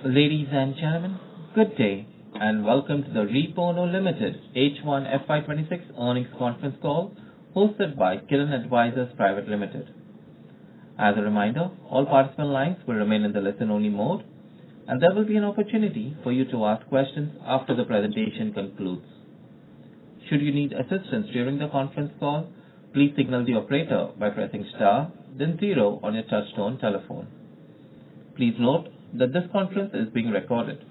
Ladies and gentlemen, good day, and welcome to the Repono Limited H1 FY26 earnings conference call hosted by Kirin Advisors Private Limited. As a reminder, all participant lines will remain in the listen-only mode, and there will be an opportunity for you to ask questions after the presentation concludes. Should you need assistance during the conference call, please signal the operator by pressing star, then 0 on your touchtone telephone. Please note that this conference is being recorded.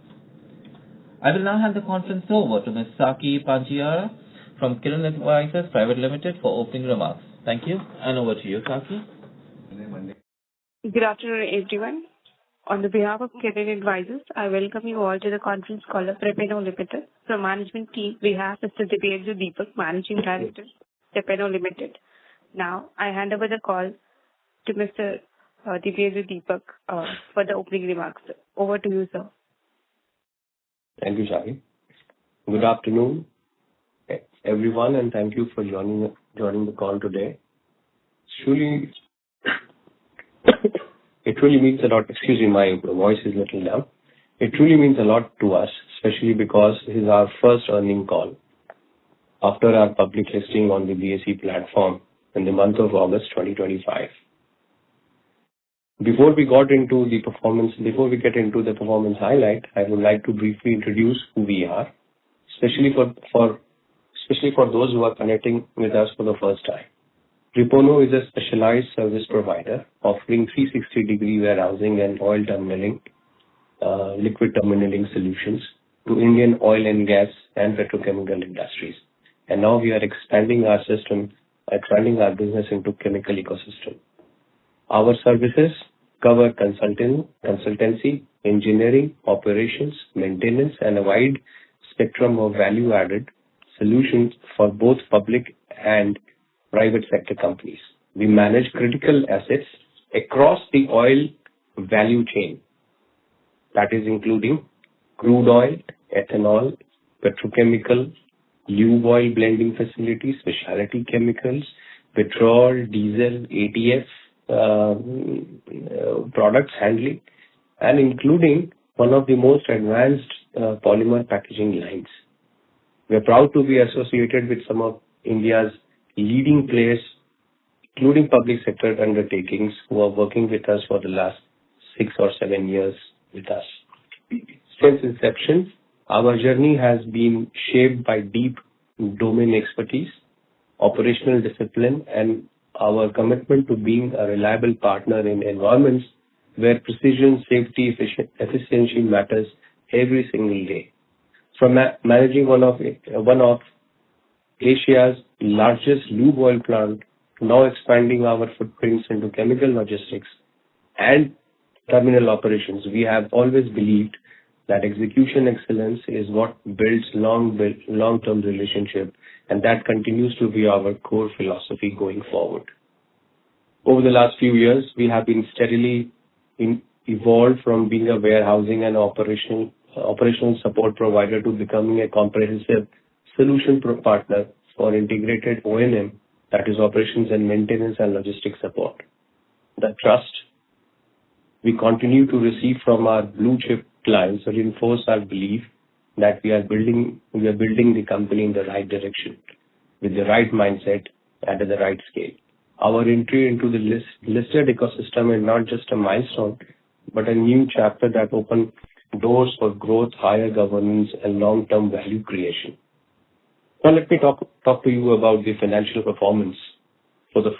I will now hand the conference over to Ms. Saki Panjiara from Kirin Advisors Private Limited for opening remarks. Thank you, and over to you, Saki. Good afternoon, everyone. On the behalf of Kirin Advisors, I welcome you all to the conference call of Repono Limited. From management team, we have Mr. Deepak, Managing Director, Repono Limited. Now, I hand over the call to Mr. Deepak for the opening remarks. Over to you, sir. Thank you, Shari. Good afternoon, everyone, and thank you for joining the call today. It really means a lot. Excuse me, my voice is a little down. It really means a lot to us, especially because this is our first earning call after our public listing on the BSE platform in the month of August 2025. Before we get into the performance highlight, I would like to briefly introduce who we are, especially for those who are connecting with us for the first time. Repono is a specialized service provider offering 360-degree warehousing and oil terminaling, liquid terminaling solutions to Indian oil and gas and petrochemical industries. And now we are expanding our business into chemical ecosystem. Our services cover consultancy, engineering, operations, maintenance, and a wide spectrum of value-added solutions for both public and private sector companies. We manage critical assets across the oil value chain, that is including crude oil, ethanol, petrochemical, lube oil blending facilities, specialty chemicals, petrol, diesel, ATF, products handling, and including one of the most advanced polymer packaging lines. We are proud to be associated with some of India's leading players, including public sector undertakings, who are working with us for the last 6 or 7 years with us. Since inception, our journey has been shaped by deep domain expertise, operational discipline, and our commitment to being a reliable partner in environments where precision, safety, efficiency matters every single day. From managing one of Asia's largest lube oil plant to now expanding our footprints into chemical logistics and terminal operations, we have always believed that execution excellence is what builds long-term relationship, and that continues to be our core philosophy going forward. Over the last few years, we have been steadily evolved from being a warehousing and operational support provider to becoming a comprehensive solution partner for integrated O&M, that is operations and maintenance and logistics support. The trust we continue to receive from our blue chip clients reinforce our belief that we are building the company in the right direction, with the right mindset and at the right scale. Our entry into the listed ecosystem is not just a milestone, but a new chapter that opens doors for growth, higher governance, and long-term value creation. Now let me talk to you about the financial performance for the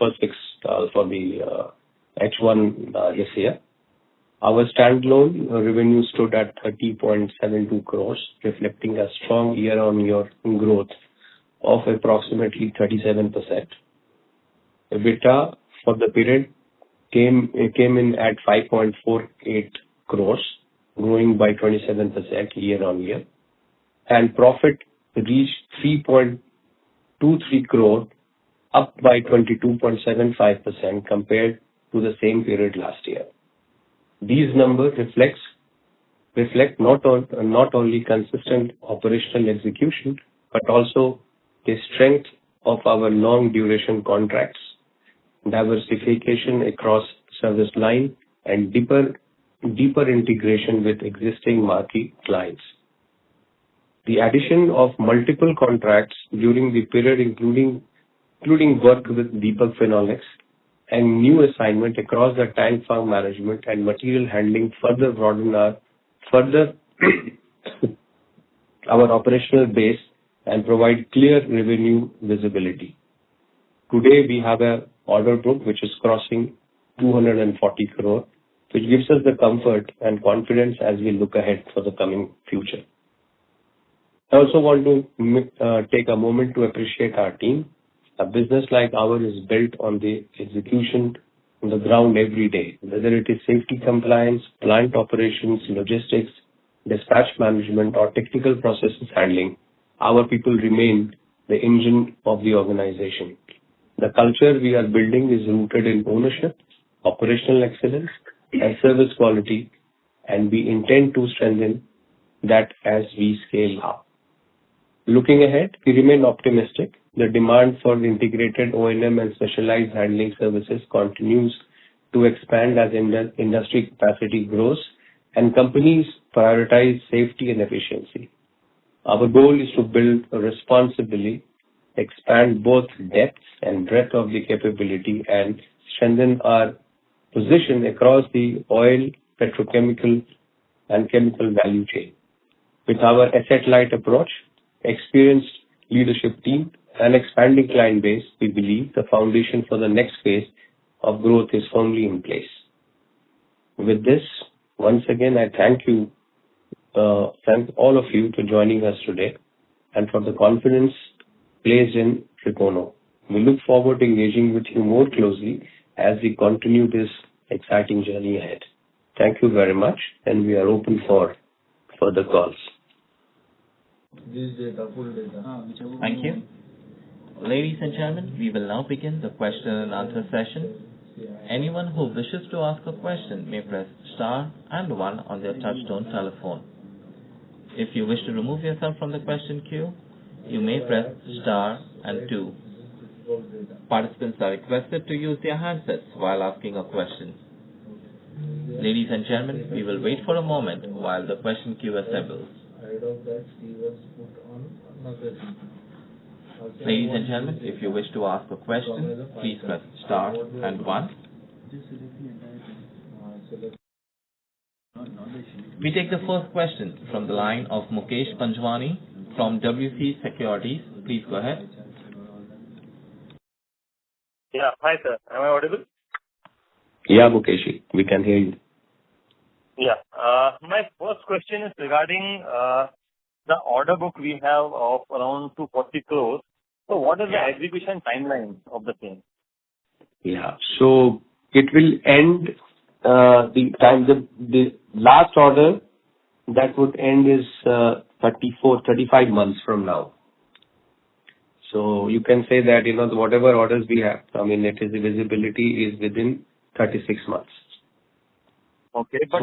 H1 this year. Our standalone revenue stood at 30.72 crores, reflecting a strong year-on-year growth of approximately 37%. EBITDA for the period came in at 5.48 crores, growing by 27% year-on-year, and profit reached 3.23 crore, up by 22.75% compared to the same period last year. These numbers reflect not only consistent operational execution, but also the strength of our long duration contracts, diversification across service line, and deeper deeper integration with existing marquee clients. The addition of multiple contracts during the period, including work with Deepak Phenolics and new assignment across the tank farm management and material handling further broaden our operational base and provide clear revenue visibility. Today, we have an order book which is crossing 240 crore, which gives us the comfort and confidence as we look ahead for the coming future. I also want to take a moment to appreciate our team. A business like ours is built on the execution on the ground every day, whether it is safety compliance, plant operations, logistics, dispatch management, or technical processes handling. Our people remain the engine of the organization. The culture we are building is rooted in ownership, operational excellence, and service quality, and we intend to strengthen that as we scale up. Looking ahead, we remain optimistic. The demand for integrated O&M and specialized handling services continues to expand as industry capacity grows and companies prioritize safety and efficiency. Our goal is to build responsibly, expand both depth and breadth of the capability, and strengthen our position across the oil, petrochemical, and chemical value chain. With our asset-light approach, experienced leadership team, and expanding client base, we believe the foundation for the next phase of growth is firmly in place. With this, once again, I thank all of you for joining us today and for the confidence placed in Repono. We look forward to engaging with you more closely as we continue this exciting journey ahead. Thank you very much, and we are open for further calls. Thank you. Ladies and gentlemen, we will now begin the question and answer session. Anyone who wishes to ask a question may press star and 1 on their touchtone telephone. If you wish to remove yourself from the question queue, you may press star and 2. Participants are requested to use their handsets while asking a question. Ladies and gentlemen, we will wait for a moment while the question queue assembles. Ladies and gentlemen, if you wish to ask a question, please press star and 1. We take the first question from the line of Mukesh Panjwani from WC Securities. Please go ahead. Yeah, hi sir. Am I audible? Yeah, Mukesh, we can hear you. Yeah. My first question is regarding the order book we have of around 240 crores. So what is the execution timeline of the same? Yeah. So it will end the last order that would end is 35 months from now. So you can say that, whatever orders we have, the visibility is within 36 months. Okay, but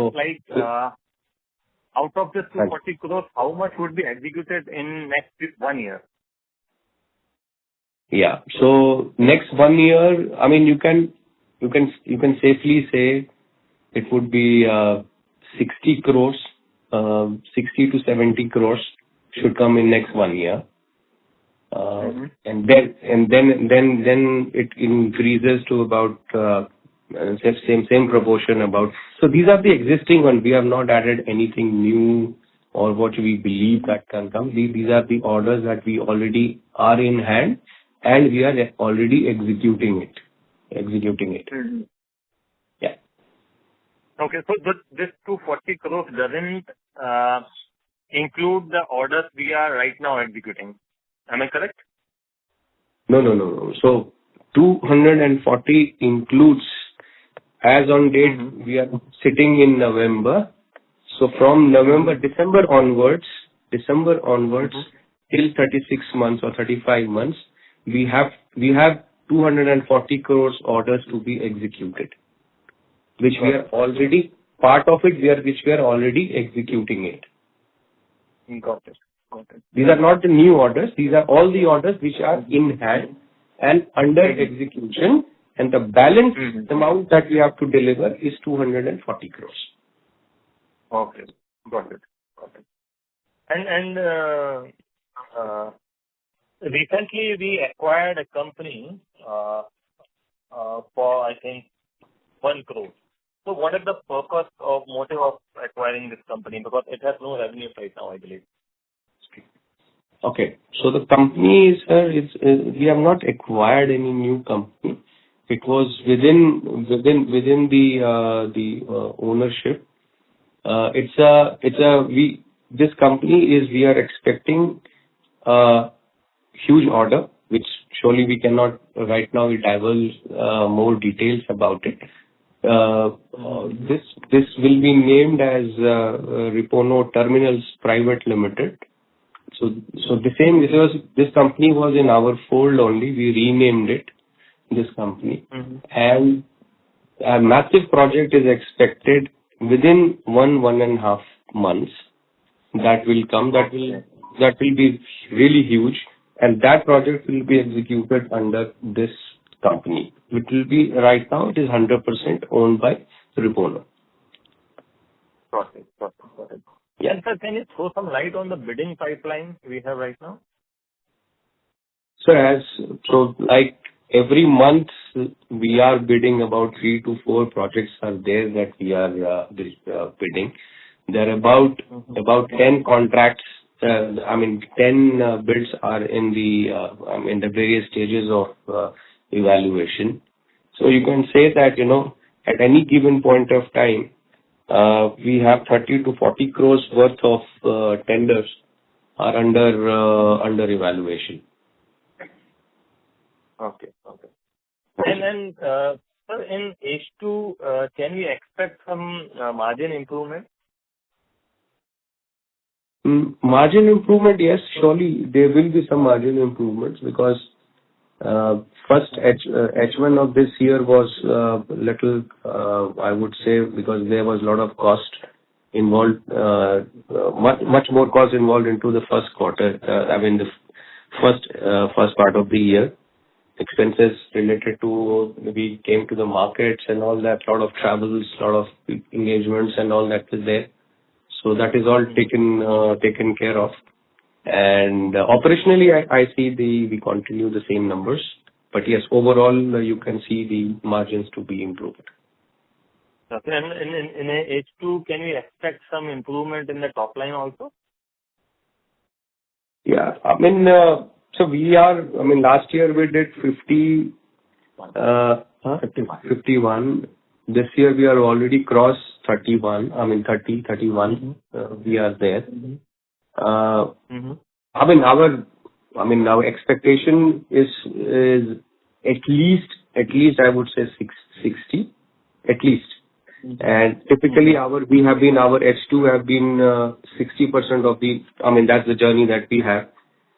out of this 240 crores, how much would be executed in next 1 year? Yeah. So next 1 year, you can safely say it would be 60 crores, 60 to 70 crores should come in next 1 year. And then it increases to about same proportion about. So these are the existing ones. We have not added anything new or what we believe that can come. These are the orders that we already are in hand and we are already executing it. Mm-hmm. Yeah. Okay, so this 240 crores doesn't include the orders we are right now executing. Am I correct? No. So 240 includes, as on date, we are sitting in November. So from December onwards, till 36 months or 35 months, we have 240 crores orders to be executed, which we are already part of it. Which we are already executing it. Got it. These are not the new orders. These are all the orders which are in hand and under execution, and the balance amount that we have to deliver is 240 crores. Okay. Got it. Got it. And recently we acquired a company for, I think, 1 crore. So what is the purpose of motive of acquiring this company? Because it has no revenue right now, I believe. Okay. So the company is, we have not acquired any new company. It was within the ownership. This company is, we are expecting a huge order, which surely we cannot right now divulge more details about it. This will be named as Repono Terminals Private Limited. So this company was in our fold only. We renamed it, this company. And a massive project is expected within 1.5 months. That will come. That will be really huge. And that project will be executed under this company. It will be, right now, it is 100% owned by Repono. Got it. Yeah. And sir, can you throw some light on the bidding pipeline we have right now? So like every month, we are bidding about 3 to 4 projects are there that we are bidding. There are about 10 contracts. 10 bids are in the various stages of evaluation. So you can say that, at any given point of time, we have 30 to 40 crores worth of tenders are under evaluation. Okay. And then, sir, in H2, can we expect some margin improvement? Margin improvement, yes, surely there will be some margin improvements because first H1 of this year was little, I would say, because there was a lot of cost involved, much more cost involved into the first quarter. The first part of the year. Expenses related to, we came to the markets and all that, lot of travels, lot of engagements and all that is there. So that is all taken care of. And operationally, I see we continue the same numbers. But yes, overall, you can see the margins to be improved. Okay. And in H2, can we expect some improvement in the top line also? Yeah. So we are, last year we did 51. This year we are already crossed 31. 31. We are there. Our expectation is at least I would say 60, at least. And typically our H2 have been 60% of the, that's the journey that we have.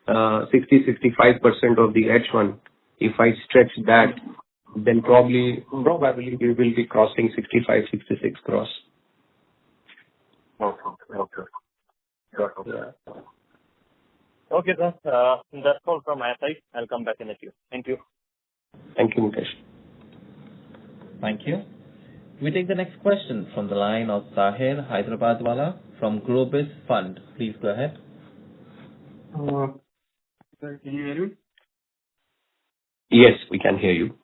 60-65% of the H1. If I stretch that, then probably we will be crossing 65-66 crores. Okay. Got it. Yeah. Okay, sir. That's all from my side. I'll come back in a few. Thank you. Thank you, Mukesh. Thank you. We take the next question from the line of Sahil Hyderabadwala from Globis Fund. Please go ahead. Sir, can you hear me? Yes, we can hear you.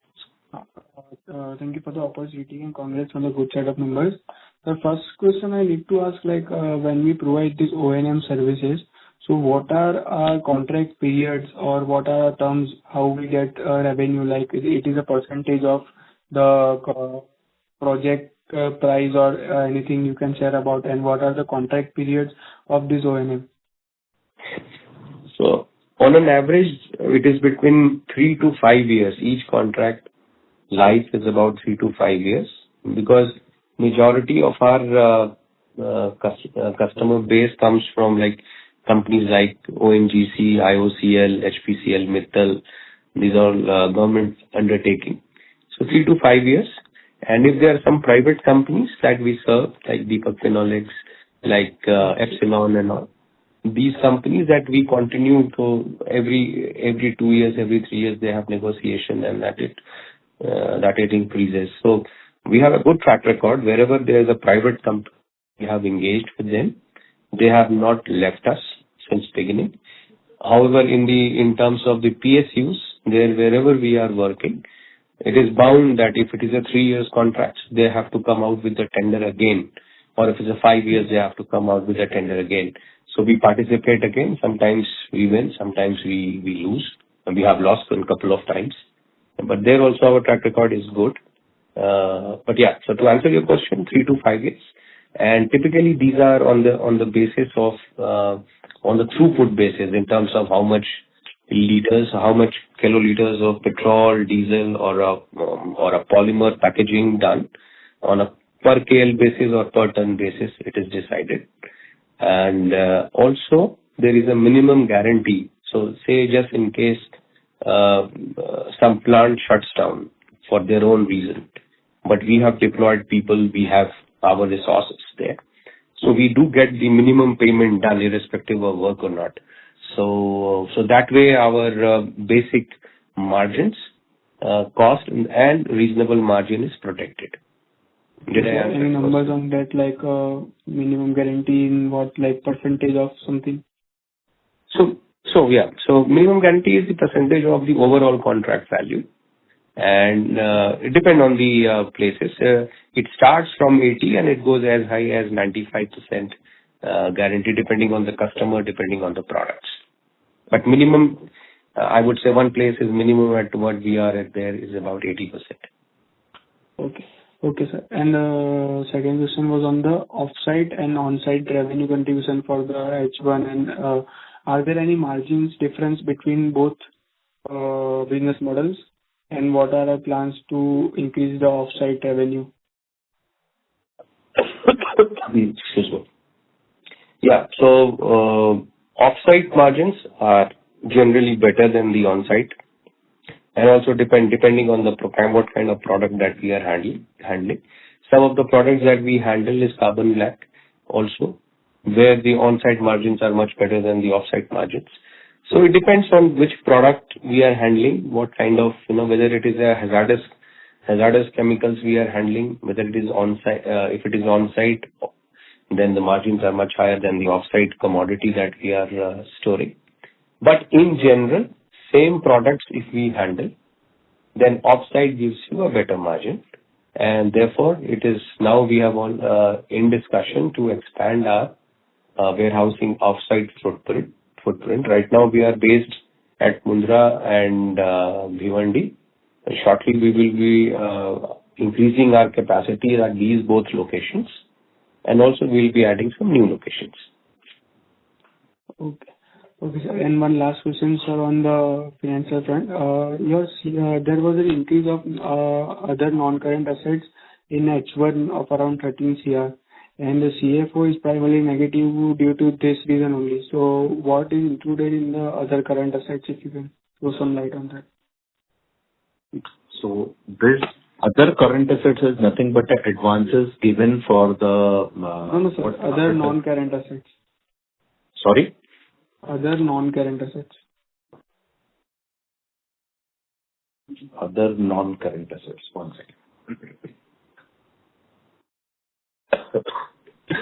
Thank you for the opportunity and congrats on the good set of numbers. The first question I need to ask, when we provide these O&M services, so what are our contract periods or what are our terms, how we get revenue, like it is a percentage of the project price or anything you can share about, and what are the contract periods of this O&M? So on an average, it is between 3 to 5 years. Each contract life is about 3 to 5 years because majority of our customer base comes from companies like ONGC, IOCL, HPCL, Mittal. These are all government undertaking. So 3 to 5 years. And if there are some private companies that we serve, like Deepak Phenolics, like Epsilon and all, these companies that we continue to every 2 years, every 3 years, they have negotiation and that it increases. So we have a good track record wherever there is a private company we have engaged with them. They have not left us since beginning. However, in terms of the PSUs, wherever we are working, it is bound that if it is a 3 years contract, they have to come out with the tender again. Or if it's a 5 years, they have to come out with the tender again. So we participate again. Sometimes we win, sometimes we lose. And we have lost a couple of times. But there also our track record is good. But yeah, so to answer your question, 3 to 5 years. And typically these are on the basis of, on the throughput basis in terms of how much liters, how much kiloliters of petrol, diesel or a polymer packaging done on a per KL basis or per ton basis, it is decided. And also there is a minimum guarantee. So say just in case some plant shuts down for their own reason, but we have deployed people, we have our resources there. So we do get the minimum payment done irrespective of work or not. So that way our basic margins, cost and reasonable margin is protected. Did I answer? Any numbers on that, like minimum guarantee in what, like percentage of something? So minimum guarantee is the percentage of the overall contract value. And it depends on the places. It starts from 80 and it goes as high as 95% guarantee depending on the customer, depending on the products. But minimum, I would say one place is minimum at what we are at there is about 80%. Okay, sir. And second question was on the off-site and on-site revenue contribution for the H1. And are there any margins difference between both business models? And what are our plans to increase the off-site revenue? Excuse me. Yeah, so off-site margins are generally better than the on-site, and also depending on the program, what kind of product that we are handling. Some of the products that we handle is carbon black also, where the on-site margins are much better than the off-site margins. So it depends on which product we are handling, what kind of, whether it is a hazardous chemicals we are handling, whether it is on-site, if it is on-site, then the margins are much higher than the off-site commodity that we are storing. But in general, same products if we handle, then off-site gives you a better margin. And therefore, it is now we have all in discussion to expand our warehousing off-site footprint. Right now we are based at Mundra and Bhiwandi. Shortly we will be increasing our capacity at these both locations, and also we will be adding some new locations. Okay, sir. And one last question, sir, on the financial front. There was an increase of other non-current assets in H1 of around 13 CR. And the CFO is primarily negative due to this reason only. So what is included in the other current assets, if you can throw some light on that? So this other current assets is nothing but advances given for the... No, sir. Other non-current assets. Sorry? Other non-current assets. Other non-current assets. One second.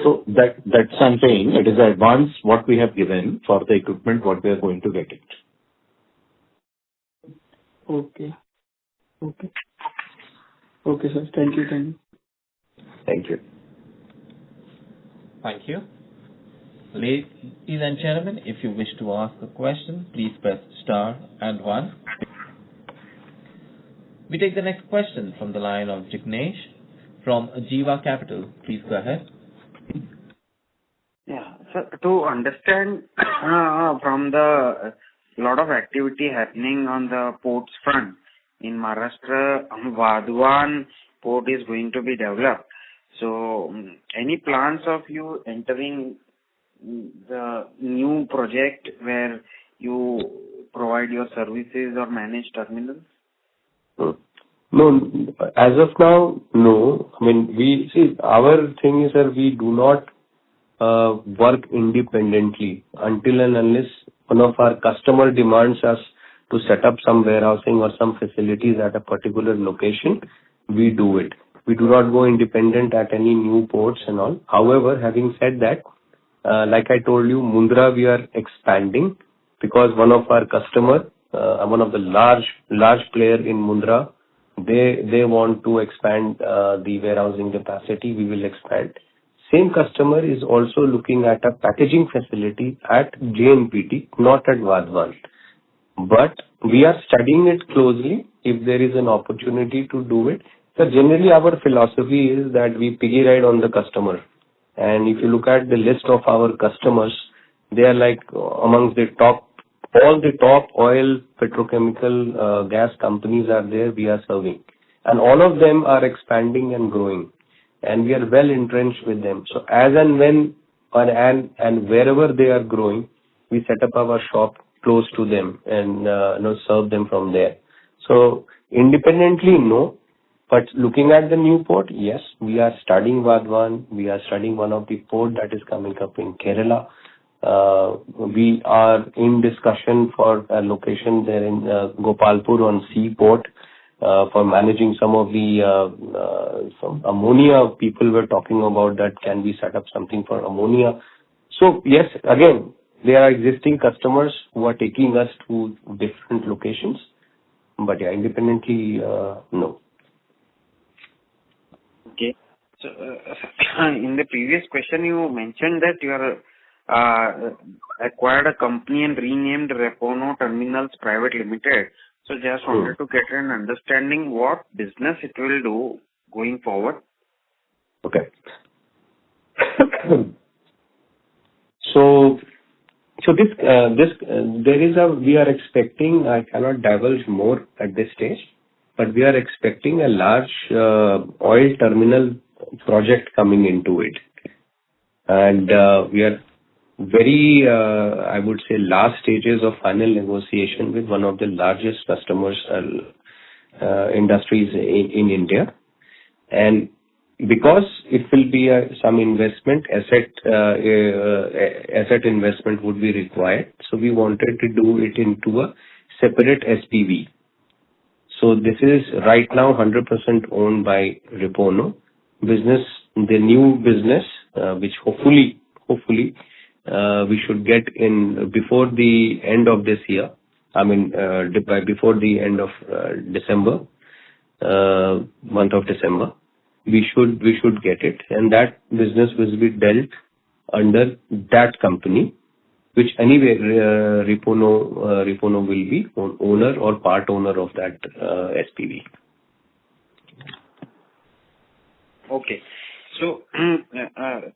So that's something, it is advance what we have given for the equipment, what we are going to get it. Okay, sir. Thank you. Thank you. Thank you. Ladies and gentlemen, if you wish to ask a question, please press star and 1. We take the next question from the line of Jignesh from Jiva Capital. Please go ahead. Yeah, sir, to understand from the lot of activity happening on the ports front in Maharashtra, Vadhavan port is going to be developed. So, any plans of you entering the new project where you provide your services or manage terminals? No, as of now, no. I mean, our thing is that we do not work independently until and unless one of our customer demands us to set up some warehousing or some facilities at a particular location, we do it. We do not go independent at any new ports and all. However, having said that, like I told you, Mundra, we are expanding because one of our customer, one of the large player in Mundra, they want to expand the warehousing capacity. We will expand. Same customer is also looking at a packaging facility at JNPT, not at Vadhavan. But we are studying it closely if there is an opportunity to do it. So generally our philosophy is that we piggy ride on the customer. And if you look at the list of our customers, they are like amongst the top, all the top oil, petrochemical, gas companies are there we are serving. And all of them are expanding and growing. And we are well entrenched with them. So as and when and wherever they are growing, we set up our shop close to them and serve them from there. So independently, no. But looking at the new port, yes, we are studying Vadhavan. We are studying one of the port that is coming up in Kerala. We are in discussion for a location there in Gopalpur on seaport for managing some of the some ammonia. People were talking about that. Can we set up something for ammonia? So yes, again, there are existing customers who are taking us to different locations. But yeah, independently, no. Okay. So, in the previous question, you mentioned that you are acquired a company and renamed Repono Terminals Private Limited. So, just wanted to get an understanding what business it will do going forward. Okay. So we are expecting, I cannot divulge more at this stage, but we are expecting a large oil terminal project coming into it. And we are very, I would say, last stages of final negotiation with one of the largest customers, industries in India. And because it will be some investment, asset investment would be required. So we wanted to do it into a separate SPV. So this is right now 100% owned by Repono. The new business, which hopefully we should get in before the end of this year. I mean, before the end of December, month of December. We should get it, and that business will be dealt under that company, which anyway Repono will be owner or part owner of that SPV. Okay, so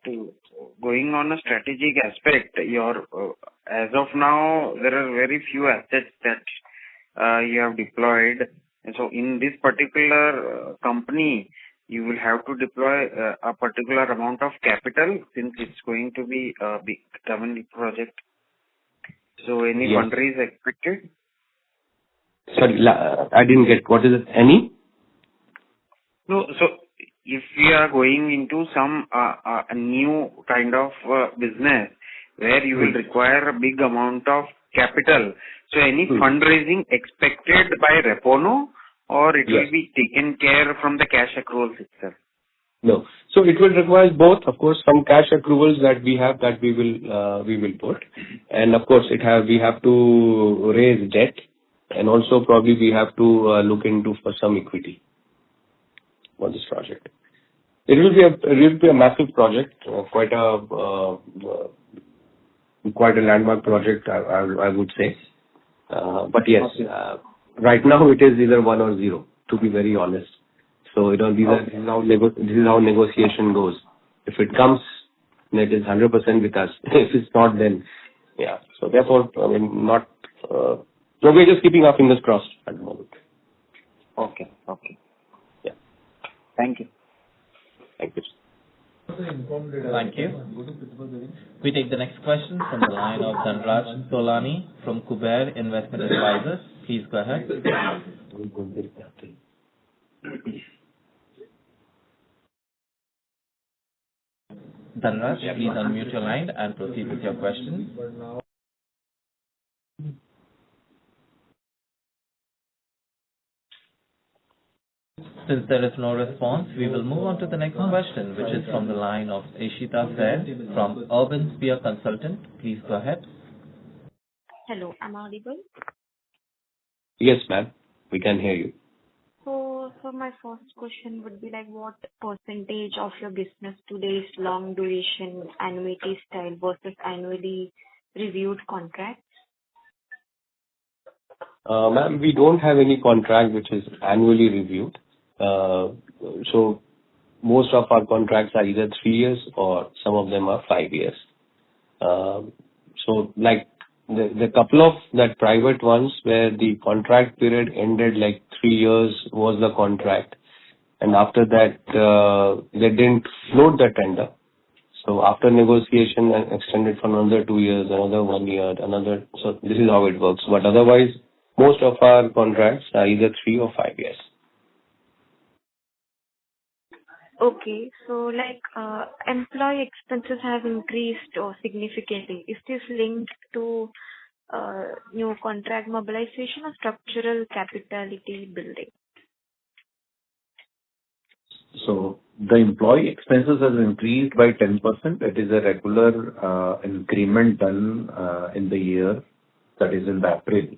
to going on a strategic aspect, as of now there are very few assets that you have deployed, and so in this particular company, you will have to deploy a particular amount of capital since it's going to be a big government project. So any fundraise expected? Sorry, I didn't get. What is it? Any? No, so if we are going into some a new kind of business where you will require a big amount of capital, so any fundraising expected by Repono? Or it will be taken care from the cash accruals itself? No. So it will require both. Of course, some cash accruals that we have that we will put, and of course we have to raise debt, and also probably we have to look into for some equity for this project. It will be a massive project, quite a landmark project, I would say. But yes. Right now, it is either 1 or 0, to be very honest. So, this is how negotiation goes. If it comes, then it is 100% with us. If it's not, then, yeah. So, therefore, I mean, not, so we're just keeping our fingers crossed at the moment. Okay. Yeah. Thank you. Thank you. Thank you. We take the next question from the line of Dhanraj Tolani from Kuber Investment Advisors. Please go ahead. Dhanraj, please unmute your line and proceed with your question. Since there is no response, we will move on to the next question, which is from the line of Ishita Said from Urban Sphere Consultant. Please go ahead. Hello, am I audible? Yes, ma'am. We can hear you. So my first question would be like, what percentage of your business today is long duration annuity style versus annually reviewed contracts? Ma'am, we don't have any contract which is annually reviewed. So most of our contracts are either 3 years or some of them are 5 years. So like the couple of that private ones where the contract period ended like 3 years was the contract, and after that they didn't float the tender. So after negotiation and extended for another 2 years, another 1 year, another. So this is how it works. But otherwise, most of our contracts are either 3 or 5 years. Okay, so like employee expenses have increased significantly. Is this linked to new contract mobilization or structural capability building? So the employee expenses has increased by 10%. It is a regular increment done in the year, that is in the April.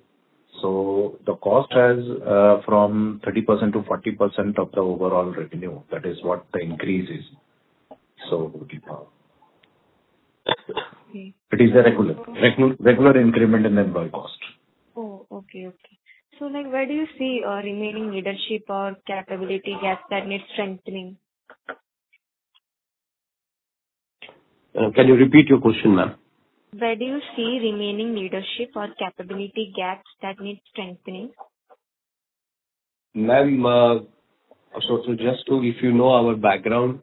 So the cost has from 30% to 40% of the overall revenue. That is what the increase is. So Okay. it is a regular increment in the employee cost. Oh, okay. So like, where do you see remaining leadership or capability gaps that need strengthening? Can you repeat your question, ma'am? Where do you see remaining leadership or capability gaps that need strengthening? Ma'am, so just to, if you know our background,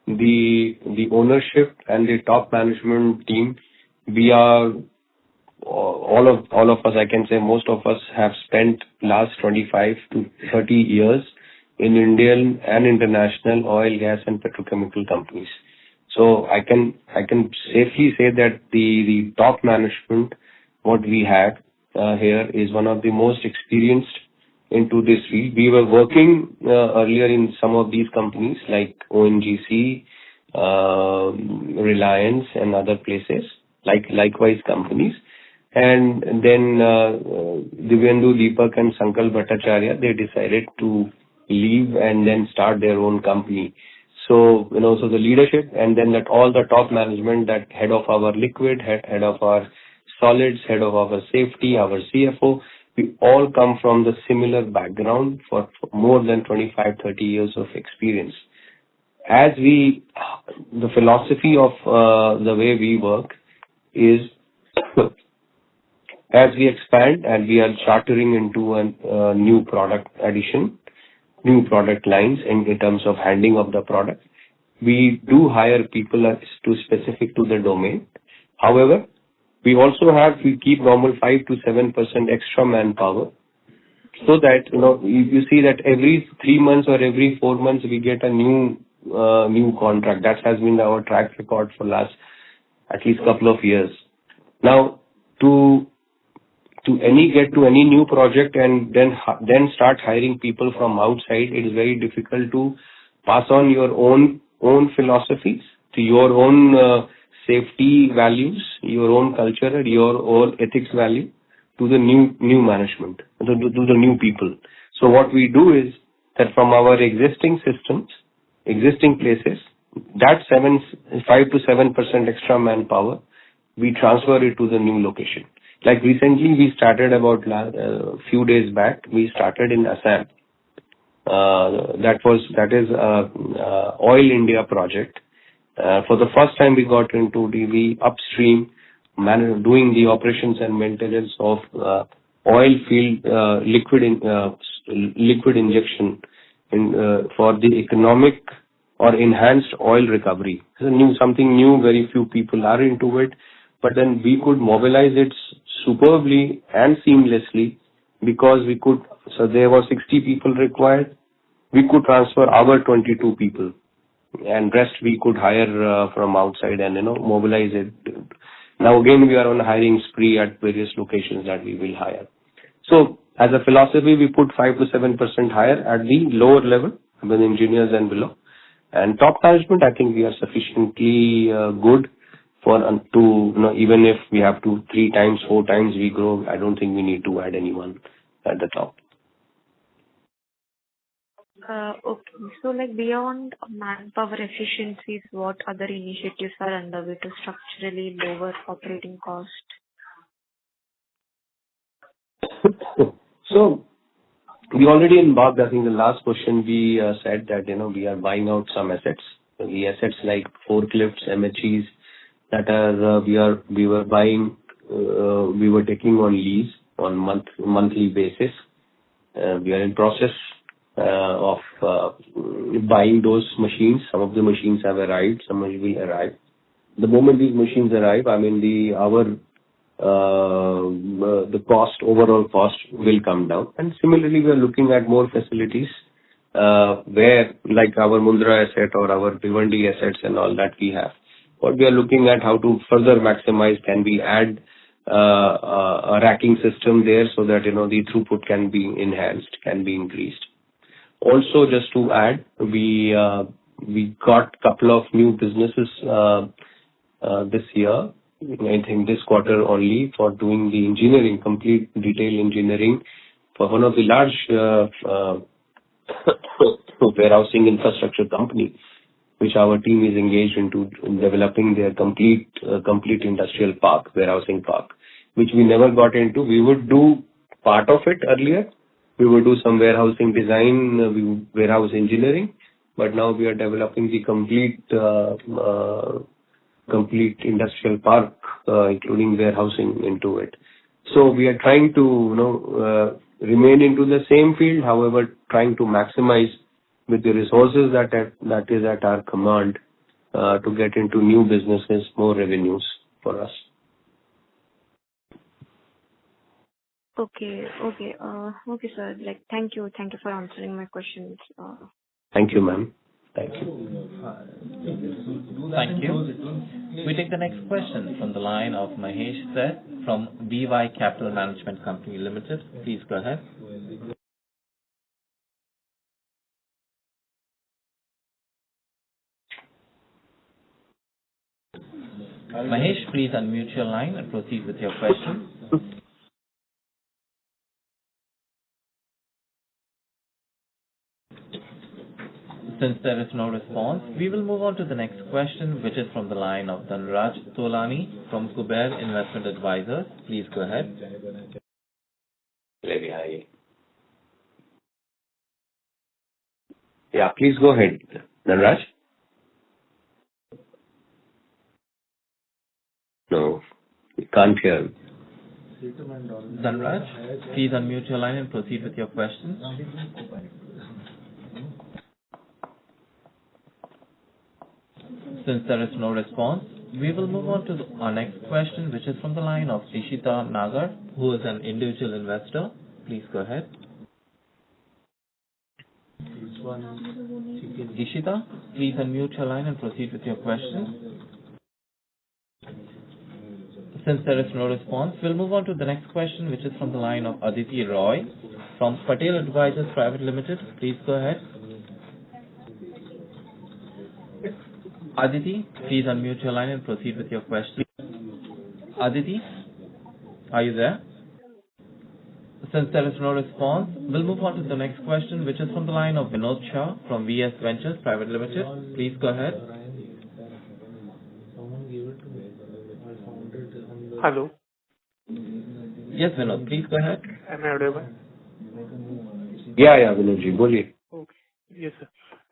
the ownership and the top management team, we are all of us, I can say most of us have spent last 25 to 30 years in Indian and international oil, gas and petrochemical companies. So I can safely say that the top management, what we have here is one of the most experienced into this field. We were working earlier in some of these companies like ONGC, Reliance and other places, likewise companies. And then Divyendu, Deepak and Sankal Bhattacharya, they decided to leave and then start their own company. So, so the leadership and then that all the top management, that head of our liquid, head of our solids, head of our safety, our CFO, we all come from the similar background for more than 25, 30 years of experience. The philosophy of the way we work is as we expand and we are chartering into a new product addition, new product lines in terms of handing of the product, we do hire people specific to the domain. However, we keep normal 5 to 7% extra manpower, so that you see that every 3 months or every 4 months we get a new contract. That has been our track record for last at least couple of years. Now to get to any new project and then start hiring people from outside, it is very difficult to pass on your own philosophies, to your own safety values, your own culture, your own ethics value to the new management, to the new people. So what we do is that from our existing systems, existing places, that 5 to 7% extra manpower, we transfer it to the new location. Like recently, we started about few days back. We started in Assam. That is Oil India project. For the first time, we got into the upstream doing the operations and maintenance of oil field liquid injection for the economic or enhanced oil recovery. Something new. Very few people are into it, but then we could mobilize it superbly and seamlessly because we could. So there were 60 people required. We could transfer our 22 people, and rest we could hire from outside and mobilize it. Now again we are on a hiring spree at various locations that we will hire. So as a philosophy, we put 5 to 7% higher at the lower level, with engineers and below. And top management, I think we are sufficiently good for to, even if we have to 3 times, 4 times we grow, I don't think we need to add anyone at the top. Okay. So like beyond manpower efficiencies, what other initiatives are underway to structurally lower operating cost? So we already embarked, I think the last question we said that, we are buying out some assets. The assets like forklifts, MHEs that are, we were buying, we were taking on lease on monthly basis. We are in process of buying those machines. Some of the machines have arrived, some will arrive. The moment these machines arrive, I mean, the overall cost will come down. And similarly, we are looking at more facilities where, like our Mundra asset or our Bhiwandi assets and all that we have. What we are looking at how to further maximize, can we add a racking system there so that, the throughput can be enhanced, can be increased. Also, just to add, we got couple of new businesses this year, I think this quarter only, for doing the engineering, complete detail engineering for one of the large warehousing infrastructure company, which our team is engaged into developing their complete industrial park, warehousing park, which we never got into. We would do part of it earlier. We would do some warehousing design, warehouse engineering, but now we are developing the complete industrial park, including warehousing into it. So we are trying to, remain into the same field, however, trying to maximize with the resources that is at our command, to get into new businesses, more revenues for us. Okay, sir. Like, thank you for answering my questions. Thank you, ma'am. Thank you. Thank you. We take the next question from the line of Mahesh Seth from BY Capital Management Company Limited. Please go ahead. Mahesh, please unmute your line and proceed with your question. Since there is no response, we will move on to the next question, which is from the line of Dhanraj Tolani from Kuber Investment Advisors. Please go ahead. Yeah, please go ahead, Dhanraj. No, we can't hear. Dhanraj, please unmute your line and proceed with your question. Since there is no response, we will move on to our next question, which is from the line of Ishita Nagar, who is an individual investor. Please go ahead. Ishita, please unmute your line and proceed with your question. Since there is no response, we'll move on to the next question, which is from the line of Aditi Roy from Patel Advisors Private Limited. Please go ahead. Aditi, please unmute your line and proceed with your question. Aditi, are you there? Since there is no response, we'll move on to the next question, which is from the line of Vinod Shah from VS Ventures Private Limited. Please go ahead. Hello. Yes, Vinod, please go ahead. Am I audible? Yeah, Vinodji, boliye. Okay. Yes, sir.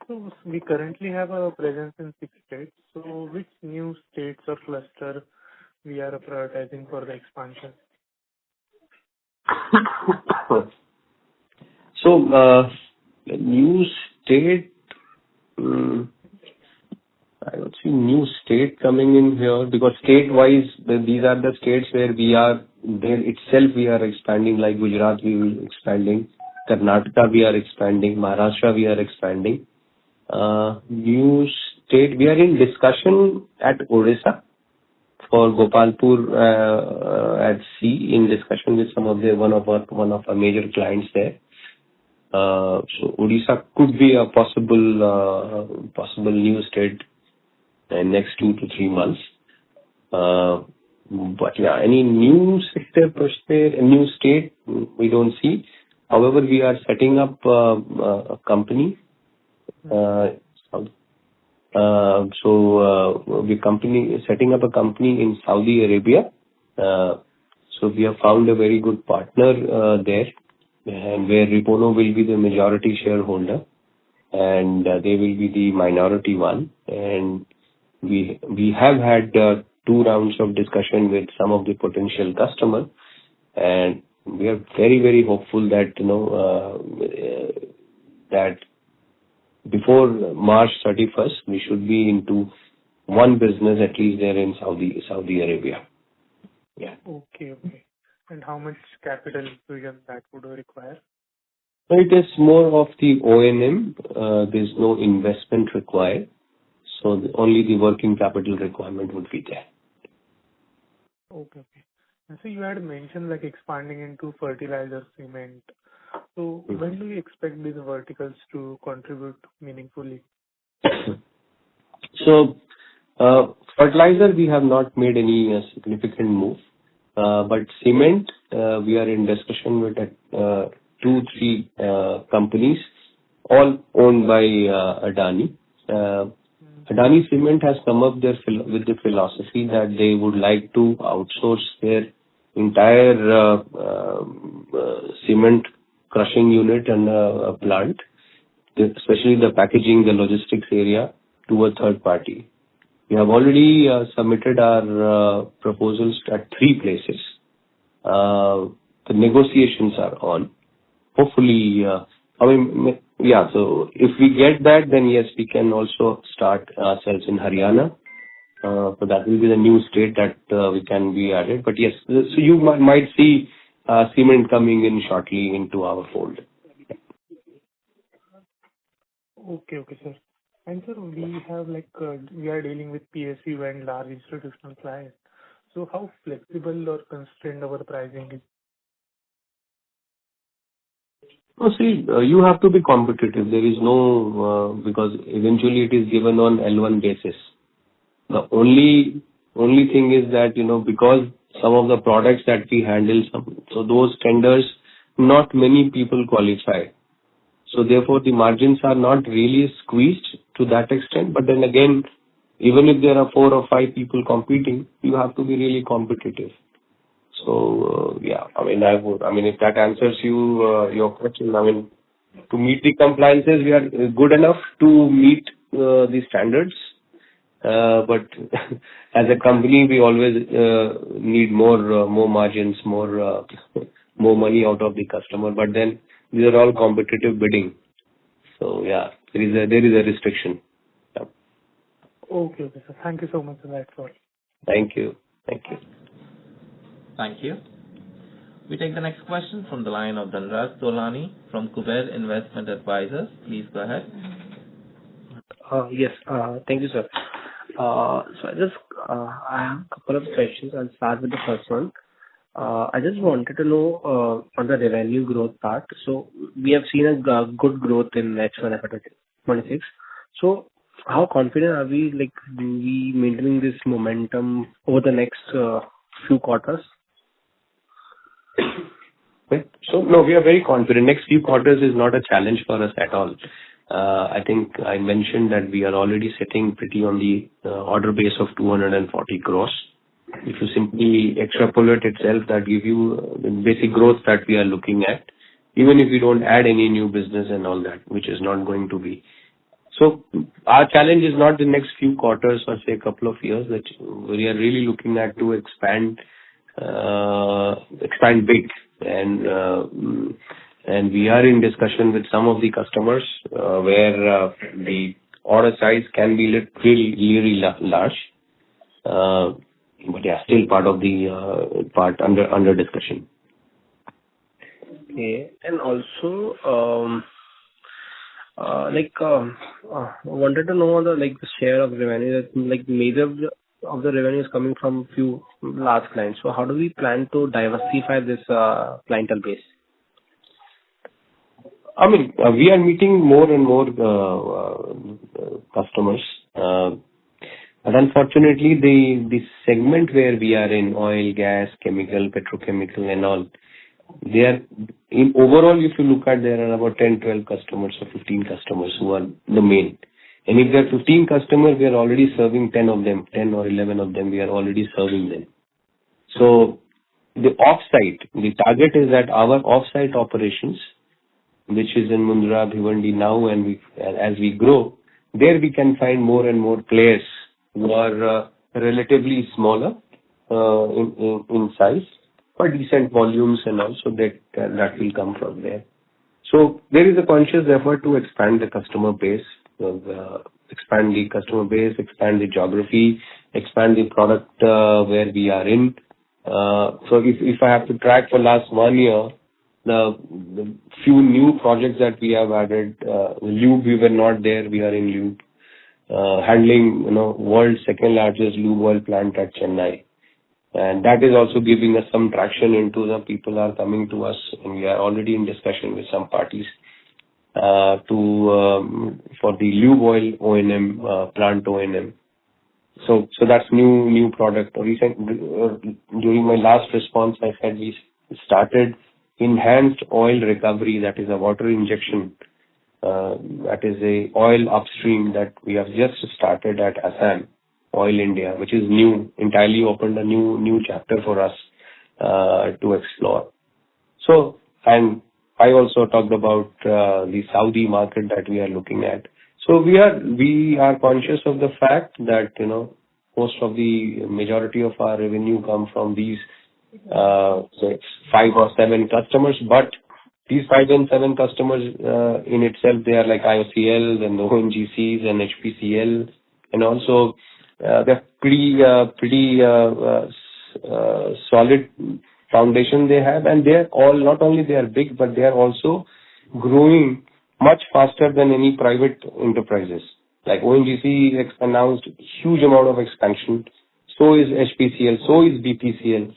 So we currently have a presence in 6 states. So which new states or cluster we are prioritizing for the expansion? So, new state, I don't see new state coming in here because state-wise, these are the states where we are, there itself we are expanding, like Gujarat we will expanding, Karnataka we are expanding, Maharashtra we are expanding. New state, we are in discussion at Odisha for Gopalpur at sea, in discussion with some of one of our major clients there. So Odisha could be a possible new state in next 2 to 3 months. But yeah, any new sector per se, a new state, we don't see. However, we are setting up a company. We setting up a company in Saudi Arabia. So we have found a very good partner there, and where Repono will be the majority shareholder, and they will be the minority one. And we have had 2 rounds of discussion with some of the potential customers, and we are very, very hopeful that, that before March 31st, we should be into one business at least there in Saudi Arabia. Yeah. Okay. And how much capital infusion that would require? So it is more of the O&M. There's no investment required. So only the working capital requirement would be there. Okay. And so you had mentioned like expanding into fertilizer, cement. So when do you expect these verticals to contribute meaningfully? So fertilizer, we have not made any significant move. But cement, we are in discussion with 2-3 companies, all owned by Adani. Adani Cement has come up with the philosophy that they would like to outsource their entire cement crushing unit and plant, especially the packaging, the logistics area, to a third party. We have already submitted our proposals at 3 places. The negotiations are on. Hopefully, so if we get that, then yes, we can also start ourselves in Haryana. So that will be the new state that we can be added. But yes, so you might see cement coming in shortly into our fold. Okay, sir. And sir, we have we are dealing with PSU and large institutional clients. So how flexible or constrained our pricing is? No, see, you have to be competitive. There is no, because eventually it is given on L1 basis. The only thing is that, because some of the products that we handle, so those tenders, not many people qualify. So therefore, the margins are not really squeezed to that extent. But then again, even if there are 4 or 5 people competing, you have to be really competitive. So if that answers your question, to meet the compliances, we are good enough to meet the standards. But as a company, we always need more margins, more money out of the customer. But then these are all competitive bidding. So yeah, there is a restriction. Yeah. Okay, sir. Thank you so much for that. Thank you. Thank you. We take the next question from the line of Dhanraj Tolani from Kuber Investment Advisors. Please go ahead. Yes. Thank you, sir. So I have a couple of questions. I'll start with the first one. I just wanted to know on the revenue growth part. So we have seen a good growth in H1 FY26. So how confident are we, we maintaining this momentum over the next few quarters? So no, we are very confident. Next few quarters is not a challenge for us at all. I think I mentioned that we are already sitting pretty on the order base of 240 crores. If you simply extrapolate itself, that gives you the basic growth that we are looking at, even if we don't add any new business and all that, which is not going to be. So our challenge is not the next few quarters or say a couple of years, that we are really looking at to expand big. And we are in discussion with some of the customers where the order size can be really large. But yeah, still part under discussion. Okay. And also, wanted to know the share of revenue that major of the revenue is coming from few large clients. So how do we plan to diversify this clientele base? We are meeting more and more customers. But unfortunately, the segment where we are in, oil, gas, chemical, petrochemical and all, they are in overall, if you look at, there are about 10, 12 customers or 15 customers who are the main. And if there are 15 customers, we are already serving 10 of them, 10 or 11 of them, we are already serving them. So the off-site, the target is that our off-site operations, which is in Mundra, Bhiwandi now, and as we grow, there we can find more and more players who are relatively smaller in size, but decent volumes, and also that will come from there. So there is a conscious effort to expand the customer base, expand the geography, expand the product where we are in. So if I have to track for last 1 year, the few new projects that we have added, lube, we were not there, we are in lube. Handling, world's second largest lube oil plant at Chennai. And that is also giving us some traction into the people are coming to us, and we are already in discussion with some parties for the lube oil O&M, plant O&M. So that's new product. During my last response, I said we started enhanced oil recovery, that is a water injection. That is a oil upstream that we have just started at Assam, Oil India, which is new, entirely opened a new chapter for us to explore. So, and I also talked about the Saudi market that we are looking at. So we are conscious of the fact that, most of the majority of our revenue come from these 5 or 7 customers, but these 5 and 7 customers in itself, they are like IOCL and the ONGCs and HPCL, and also they're pretty solid foundation they have, and they're all, not only they are big, but they are also growing much faster than any private enterprises. Like ONGC announced huge amount of expansion, so is HPCL, so is BPCL.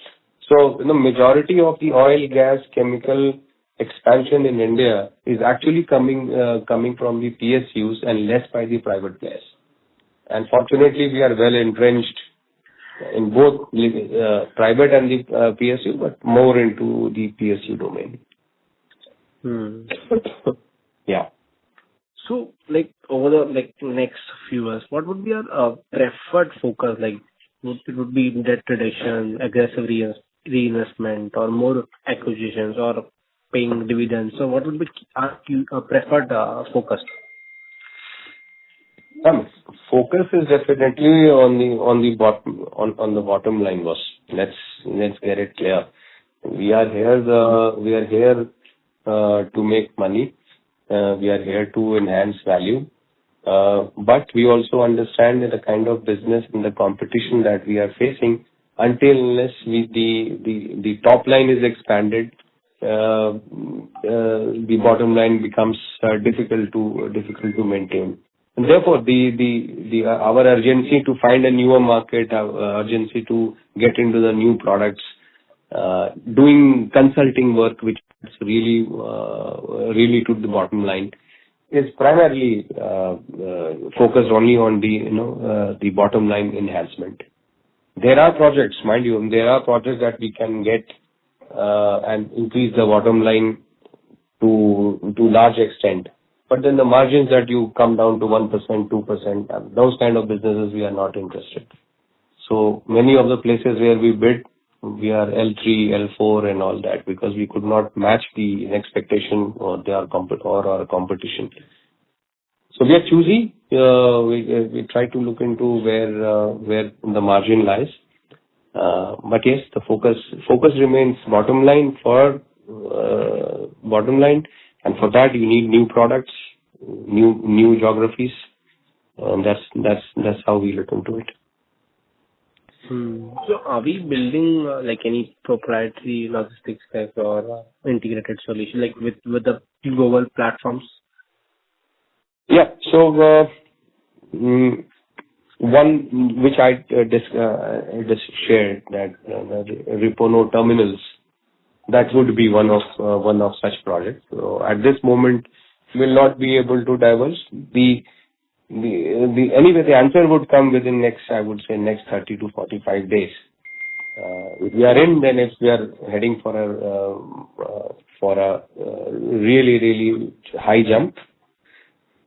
So the majority of the oil, gas, chemical expansion in India is actually coming from the PSUs and less by the private players. And fortunately, we are well entrenched in both private and the PSU, but more into the PSU domain. Yeah. So, over the next few years, what would be our preferred focus? It would be debt reduction, aggressive reinvestment, or more acquisitions, or paying dividends. So, what would be our preferred focus? Focus is definitely on the bottom line, boss. Let's get it clear. We are here to make money. We are here to enhance value. But we also understand that the kind of business and the competition that we are facing, unless the top line is expanded, the bottom line becomes difficult to maintain. And therefore, our urgency to find a newer market, our urgency to get into the new products, doing consulting work, which is really to the bottom line, is primarily focused only on the bottom line enhancement. There are projects, mind you, that we can get and increase the bottom line to large extent. But then the margins that you come down to 1%, 2%, those kind of businesses we are not interested. So many of the places where we bid, we are L3, L4 and all that, because we could not match the expectation or our competition. So we are choosy. We try to look into where the margin lies. But yes, the focus remains bottom line, and for that you need new products, new geographies, and that's how we look into it. So are we building any proprietary logistics tech or integrated solution with the global platforms? Yeah. So one which I just shared, that the Repono terminals, that would be one of such projects. So at this moment, will not be able to divulge. Anyway, the answer would come within next 30 to 45 days. If we are in, then if we are heading for a really high jump.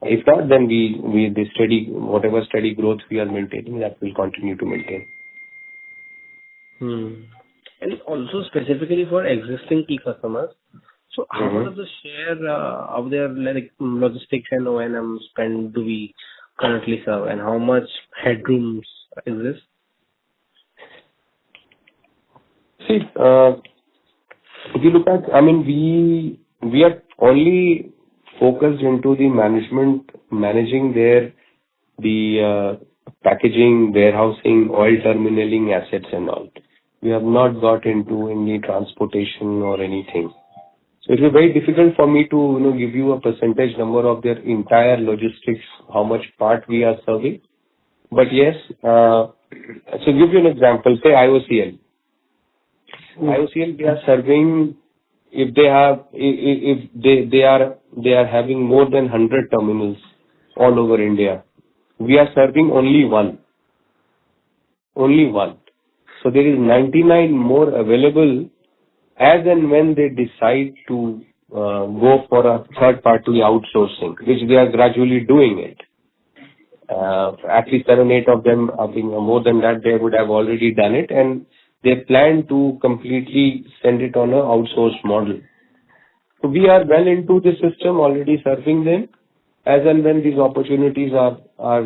If not, then whatever steady growth we are maintaining, that will continue to maintain. And also specifically for existing key customers, so how much of the share of their logistics and O&M spend do we currently serve, and how much headrooms exist? See, if you look at, we are only focused into the managing the packaging, warehousing, oil terminaling assets and all. We have not got into any transportation or anything. So it will be very difficult for me to give you a percentage number of their entire logistics, how much part we are serving. But yes, so give you an example, say IOCL. IOCL, they are serving, if they are having more than 100 terminals all over India. We are serving only one. So there is 99 more available as and when they decide to go for a third-party outsourcing, which they are gradually doing it. At least 7-8 of them, more than that, they would have already done it, and they plan to completely send it on an outsourced model. So we are well into the system, already serving them. As and when these opportunities are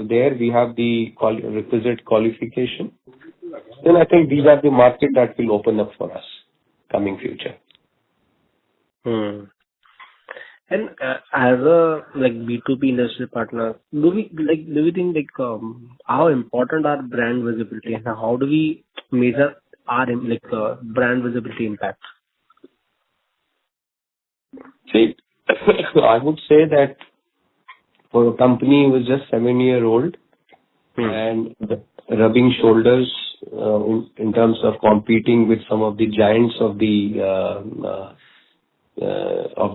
there, we have the requisite qualification. Then I think these are the market that will open up for us coming future. And as a B2B industry partner, do we think how important are brand visibility, and how do we measure our brand visibility impact? See, I would say that for a company who is just 7-year-old and rubbing shoulders in terms of competing with some of the giants of the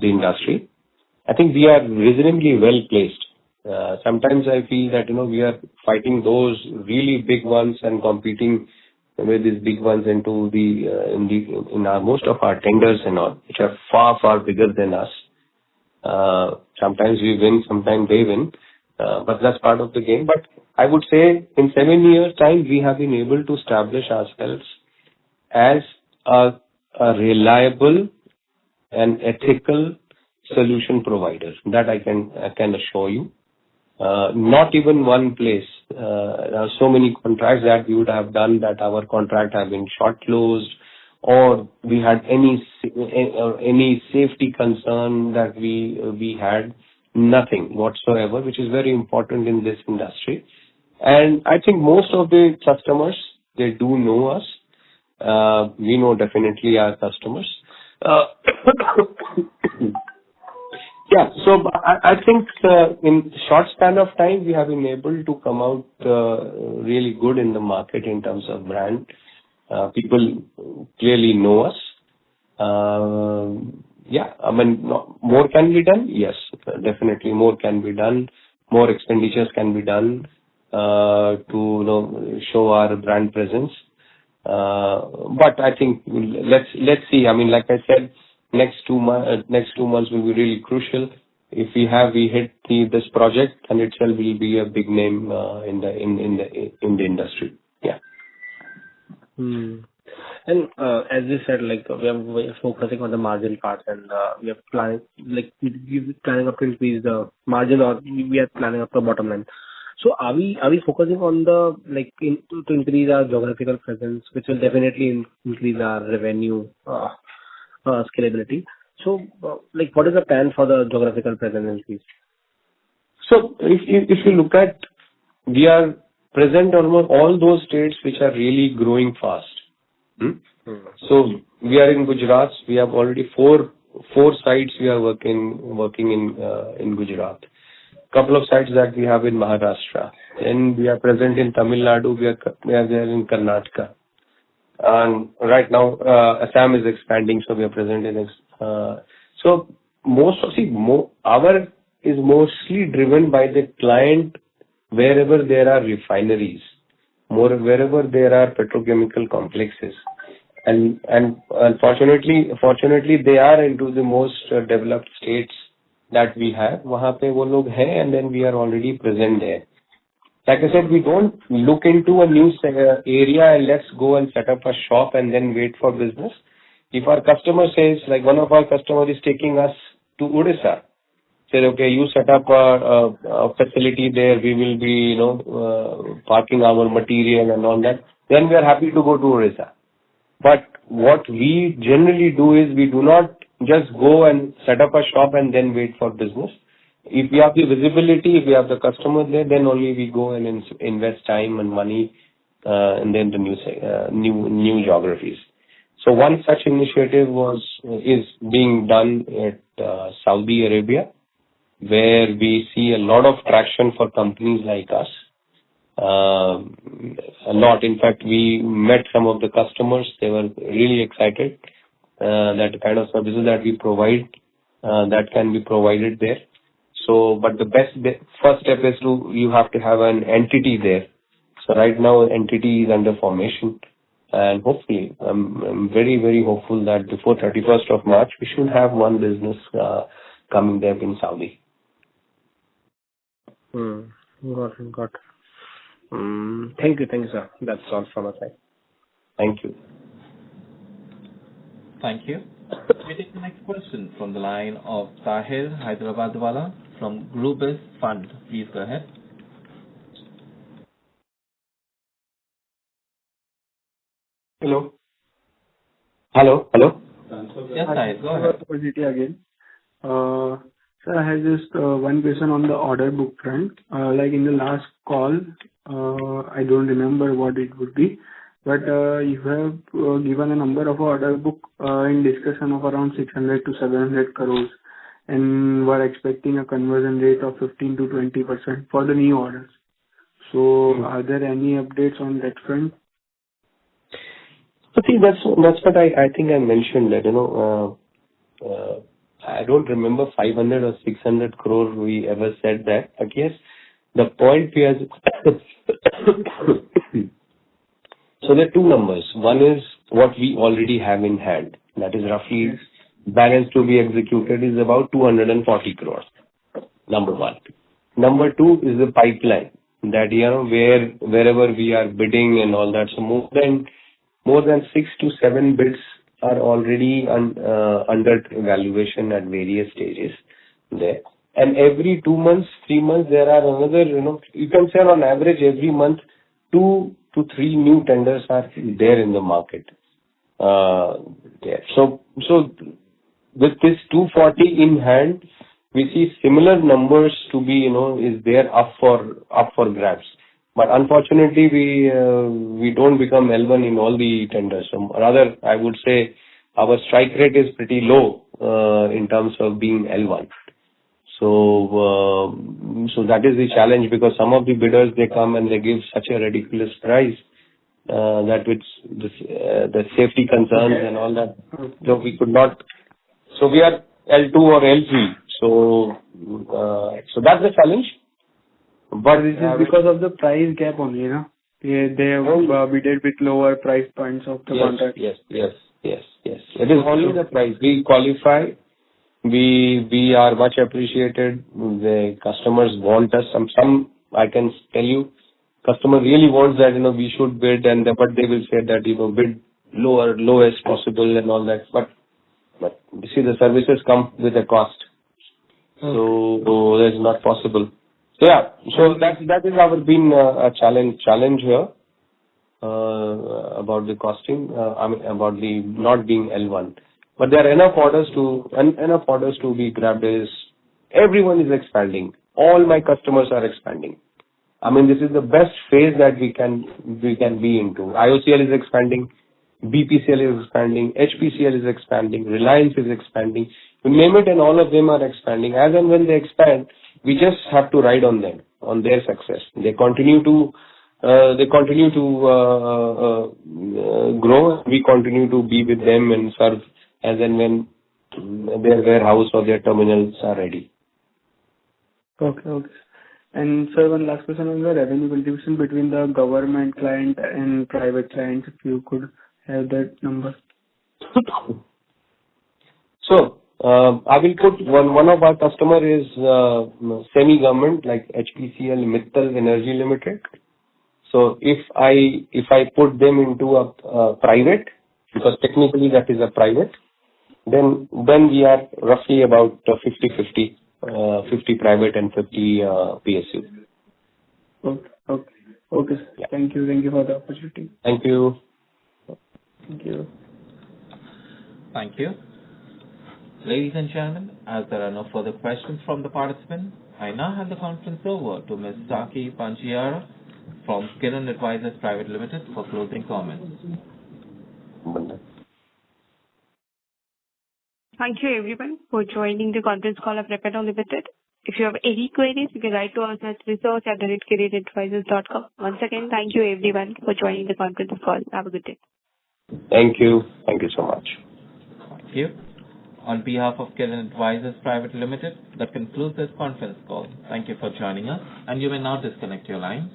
industry, I think we are reasonably well placed. Sometimes I feel that we are fighting those really big ones and competing with these big ones into in most of our tenders and all, which are far bigger than us. Sometimes we win, sometimes they win, but that's part of the game. But I would say in 7 years' time, we have been able to establish ourselves as a reliable and ethical solution provider. That I can assure you. Not even one place. There are so many contracts that we would have done that our contract have been short closed, or we had any safety concern that we had. Nothing whatsoever, which is very important in this industry. And I think most of the customers, they do know us. We know definitely our customers. Yeah, so I think in short span of time, we have been able to come out really good in the market in terms of brand. People clearly know us. Yeah, more can be done. Yes, definitely more can be done. More expenditures can be done to show our brand presence. But I think let's see. Like I said, next 2 months will be really crucial. If we hit this project, and itself will be a big name in the industry. Yeah. And as you said, we are focusing on the margin part, and we are planning, we planning up to increase the margin, or we are planning up the bottom line. So are we focusing on the to increase our geographical presence, which will definitely increase our revenue scalability? So what is the plan for the geographical presence increase? So if you look at, we are present on all those states which are really growing fast. So we are in Gujarat. We have already four sites we are working in Gujarat. Couple of sites that we have in Maharashtra. Then we are present in Tamil Nadu. We are there in Karnataka. And right now, Assam is expanding, so we are present in so our is mostly driven by the client wherever there are refineries, wherever there are petrochemical complexes. And fortunately, they are into the most developed states that we have. वहाँ पे वो लोग हैं, and then we are already present there. Like I said, we don't look into a new area and let's go and set up a shop and then wait for business. If our customer says, like one of our customers is taking us to Odisha, said, okay, you set up a facility there, we will be, parking our material and all that, then we are happy to go to Odisha. But what we generally do is we do not just go and set up a shop and then wait for business. If we have the visibility, if we have the customer there, then only we go and invest time and money and then the new geographies. So one such initiative is being done at Saudi Arabia, where we see a lot of traction for companies like us. A lot. In fact, we met some of the customers. They were really excited that the kind of services that we provide that can be provided there. So, but the first step is you have to have an entity there. So right now, entity is under formation, and hopefully, I'm very, very hopeful that before 31st of March, we should have one business coming there in Saudi. Got it. Thank you, sir. That's all from our side. Thank you. Thank you. We take the next question from the line of Sahil Hyderabadwala from Grubis Fund. Please go ahead. Hello. Yes, Sahil, go ahead. Opportunity again. Sir, I have just one question on the order book front. Like in the last call, I don't remember what it would be, but you have given a number of order book in discussion of around 600 to 700 crores, and were expecting a conversion rate of 15 to 20% for the new orders. So, are there any updates on that front? I think that's what I think I mentioned that I don't remember 500 or 600 crore we ever said that, but yes, the point we are so there are two numbers. One is what we already have in hand, that is roughly balance to be executed is about 240 crores. Number one. Number two is the pipeline that wherever we are bidding and all that. So more than 6 to 7 bids are already under evaluation at various stages there. And every 2 months, 3 months, there are another, you can say on average every month, 2 to 3 new tenders are there in the market. So with this 240 in hand, we see similar numbers to be, is there up for grabs. But unfortunately, we don't become L1 in all the tenders. So rather, I would say our strike rate is pretty low in terms of being L1. So that is the challenge, because some of the bidders, they come and they give such a ridiculous price that with the safety concerns and all that, so we could not. So we are L2 or L3. So that's the challenge. But this is because of the price gap only, They have bidded with lower price points of the contract. Yes. It is only the price. We qualify. We are much appreciated. The customers want us. Some I can tell you, customer really wants that we should bid, but they will say that bid lowest possible and all that. But you see, the services come with a cost, so that's not possible. So that is been a challenge here about the costing. About the not being L1. But there are enough orders to be grabbed. Everyone is expanding. All my customers are expanding. This is the best phase that we can be into. IOCL is expanding, BPCL is expanding, HPCL is expanding, Reliance is expanding. You name it, and all of them are expanding. As and when they expand, we just have to ride on them, on their success. They continue to they continue to grow. We continue to be with them and serve as and when their warehouse or their terminals are ready. Okay. Okay. And sir, one last question on the revenue contribution between the government client and private clients, if you could have that number. So, I will put one of our customer is semi-government, like HPCL Mittal Energy Limited. So if I put them into a private, because technically that is a private, then we are roughly about 50/50, 50 private and 50 PSU. Okay. Okay. Okay, sir. Yeah. Thank you. Thank you for the opportunity. Thank you. Thank you. Thank you. Ladies and gentlemen, as there are no further questions from the participants, I now hand the conference over to Ms. Saki Panchiara from Kirin Advisors Private Limited for closing comments. Thank you everyone for joining the conference call of Repono Limited. If you have any queries, you can write to us at research@kirinadvisors.com. Once again, thank you everyone for joining the conference call. Have a good day. Thank you. Thank you so much. Thank you. On behalf of Kirin Advisors Private Limited, that concludes this conference call. Thank you for joining us, and you may now disconnect your line.